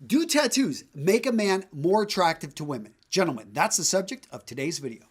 Do tattoos make a man more attractive to women? Gentlemen, that's the subject of today's video.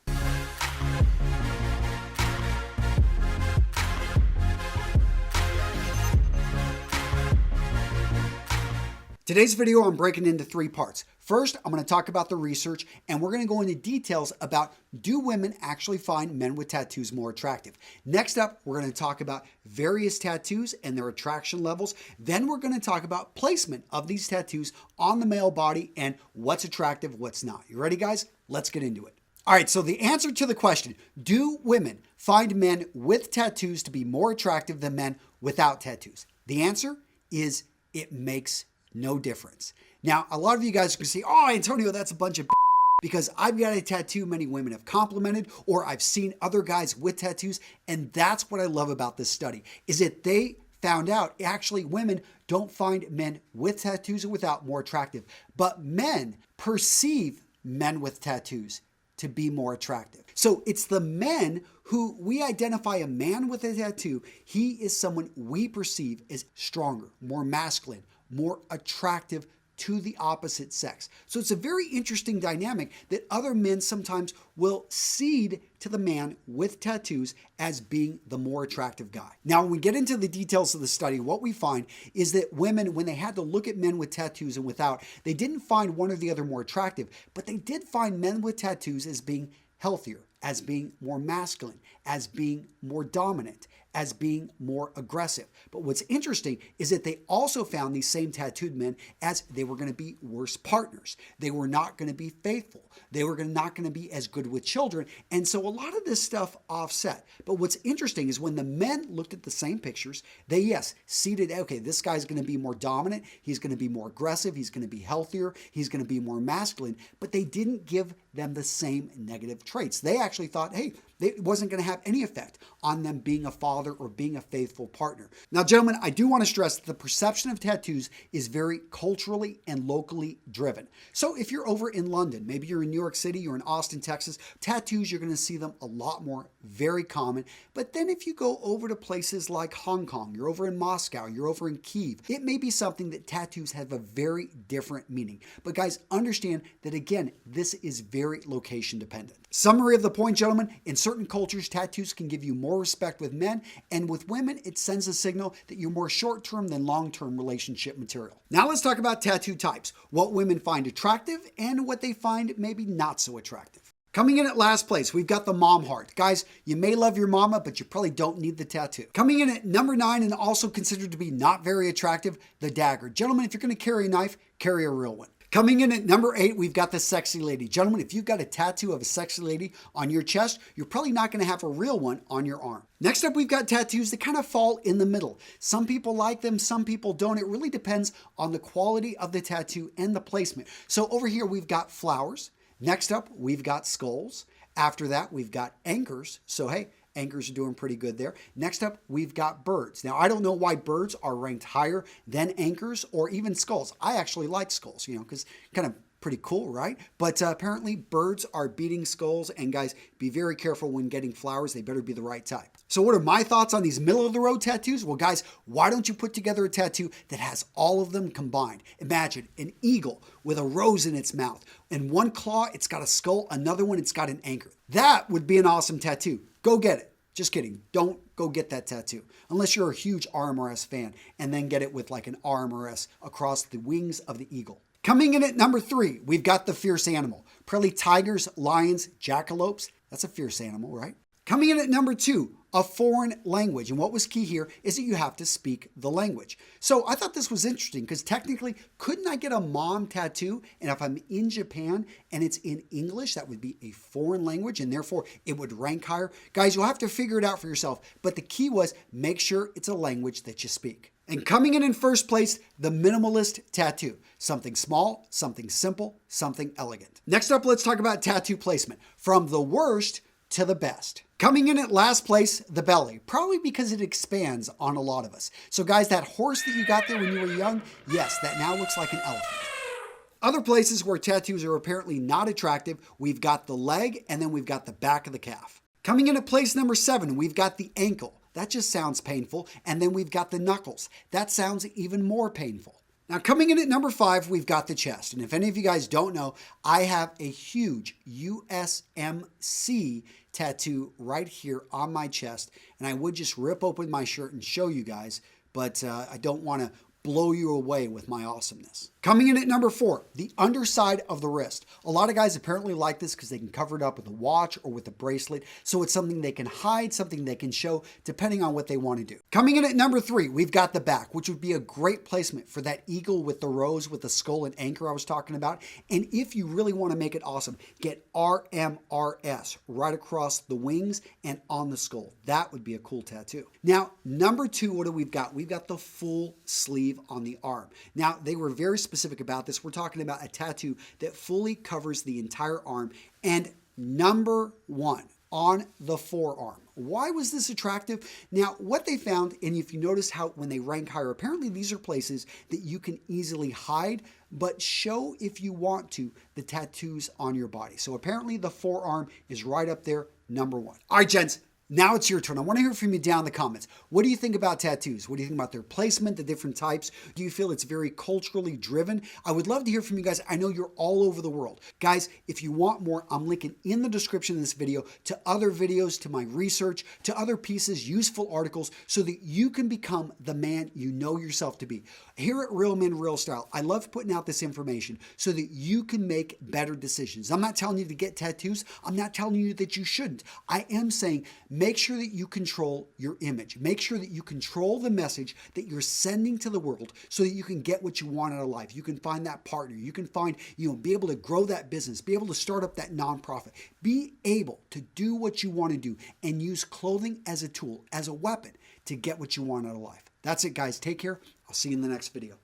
Today's video, I'm breaking into 3 parts. First, I'm going to talk about the research, and we're going to go into details about, do women actually find men with tattoos more attractive? Next up, we're going to talk about various tattoos and their attraction levels. Then we're going to talk about placement of these tattoos on the male body and what's attractive, what's not. You ready, guys? Let's get into it. All right, so the answer to the question, do women find men with tattoos to be more attractive than men without tattoos? The answer is it makes no difference. Now, a lot of you guys can say, oh, Antonio, that's a bunch of because I've got a tattoo many women have complimented, or I've seen other guys with tattoos. And that's what I love about this study, is that they found out actually women don't find men with tattoos or without more attractive, but men perceive men with tattoos to be more attractive. So it's the men who we identify a man with a tattoo. He is someone we perceive as stronger, more masculine, more attractive to the opposite sex. So it's a very interesting dynamic that other men sometimes will cede to the man with tattoos as being the more attractive guy. Now, when we get into the details of the study, what we find is that women, when they had to look at men with tattoos and without, they didn't find one or the other more attractive, but they did find men with tattoos as being healthier, as being more masculine, as being more dominant, as being more aggressive. But what's interesting is that they also found these same tattooed men as they were going to be worse partners. They were not going to be faithful. They were not going to be as good with children. And so a lot of this stuff offset. But what's interesting is when the men looked at the same pictures, they, yes, seeded, okay, this guy's going to be more dominant. He's going to be more aggressive. He's going to be healthier. He's going to be more masculine. But they didn't give them the same negative traits. They actually thought, hey, it wasn't going to have any effect on them being a father or being a faithful partner. Now, gentlemen, I do want to stress that the perception of tattoos is very culturally and locally driven. So if you're over in London, maybe you're in New York City, you're in Austin, Texas, tattoos, you're going to see them a lot more, very common. But then if you go over to places like Hong Kong, you're over in Moscow, you're over in Kyiv, it may be something that tattoos have a very different meaning. But guys, understand that again, this is very location dependent. Summary of the point, gentlemen, in certain cultures, tattoos can give you more respect with men, and with women, it sends a signal that you're more short-term than long-term relationship material. Now let's talk about tattoo types, what women find attractive and what they find maybe not so attractive. Coming in at last place, we've got the mom heart. Guys, you may love your mama, but you probably don't need the tattoo. Coming in at number 9 and also considered to be not very attractive, the dagger. Gentlemen, if you're going to carry a knife, carry a real one. Coming in at number 8, we've got the sexy lady. Gentlemen, if you've got a tattoo of a sexy lady on your chest, you're probably not going to have a real one on your arm. Next up, we've got tattoos that kind of fall in the middle. Some people like them, some people don't. It really depends on the quality of the tattoo and the placement. So over here, we've got flowers. Next up, we've got skulls. After that, we've got anchors. So hey, anchors are doing pretty good there. Next up, we've got birds. Now, I don't know why birds are ranked higher than anchors or even skulls. I actually like skulls, because kind of pretty cool, right? But apparently birds are beating skulls, and guys, be very careful when getting flowers. They better be the right type. So what are my thoughts on these middle of the road tattoos? Well, guys, why don't you put together a tattoo that has all of them combined? Imagine an eagle with a rose in its mouth. In one claw, it's got a skull. Another one, it's got an anchor. That would be an awesome tattoo. Go get it. Just kidding. Don't go get that tattoo unless you're a huge RMRS fan, and then get it with like an RMRS across the wings of the eagle. Coming in at number 3, we've got the fierce animal. Probably tigers, lions, jackalopes. That's a fierce animal, right? Coming in at number 2, a foreign language. And what was key here is that you have to speak the language. So I thought this was interesting because technically, couldn't I get a mom tattoo? And if I'm in Japan and it's in English, that would be a foreign language, and therefore it would rank higher. Guys, you'll have to figure it out for yourself. But the key was make sure it's a language that you speak. And coming in first place, the minimalist tattoo. Something small, something simple, something elegant. Next up, let's talk about tattoo placement. From the worst to the best. Coming in at last place, the belly, probably because it expands on a lot of us. So guys, that horse that you got there when you were young, yes, that now looks like an elephant. Other places where tattoos are apparently not attractive, we've got the leg, and then we've got the back of the calf. Coming in at place number 7, we've got the ankle. That just sounds painful. And then we've got the knuckles. That sounds even more painful. Now, coming in at number 5, we've got the chest. And if any of you guys don't know, I have a huge USMC tattoo right here on my chest. And I would just rip open my shirt and show you guys, but I don't want to blow you away with my awesomeness. Coming in at number 4, the underside of the wrist. A lot of guys apparently like this because they can cover it up with a watch or with a bracelet. So it's something they can hide, something they can show, depending on what they want to do. Coming in at number 3, we've got the back, which would be a great placement for that eagle with the rose, with the skull and anchor I was talking about. And if you really want to make it awesome, get RMRS right across the wings and on the skull. That would be a cool tattoo. Now, number 2, what do we've got? We've got the full sleeve on the arm. Now, they were very specific about this. We're talking about a tattoo that fully covers the entire arm. And number 1, on the forearm. Why was this attractive? Now, what they found, and if you notice how when they rank higher, apparently these are places that you can easily hide, but show if you want to the tattoos on your body. So apparently the forearm is right up there, number 1. All right, gents. Now it's your turn. I want to hear from you down in the comments. What do you think about tattoos? What do you think about their placement, the different types? Do you feel it's very culturally driven? I would love to hear from you guys. I know you're all over the world. Guys, if you want more, I'm linking in the description of this video to other videos, to my research, to other pieces, useful articles, so that you can become the man you know yourself to be. Here at Real Men Real Style, I love putting out this information so that you can make better decisions. I'm not telling you to get tattoos. I'm not telling you that you shouldn't. I am saying make sure that you control your image. Make sure that you control the message that you're sending to the world so that you can get what you want out of life. You can find that partner. You can find, be able to grow that business, be able to start up that nonprofit, be able to do what you want to do and use clothing as a tool, as a weapon to get what you want out of life. That's it, guys. Take care. I'll see you in the next video.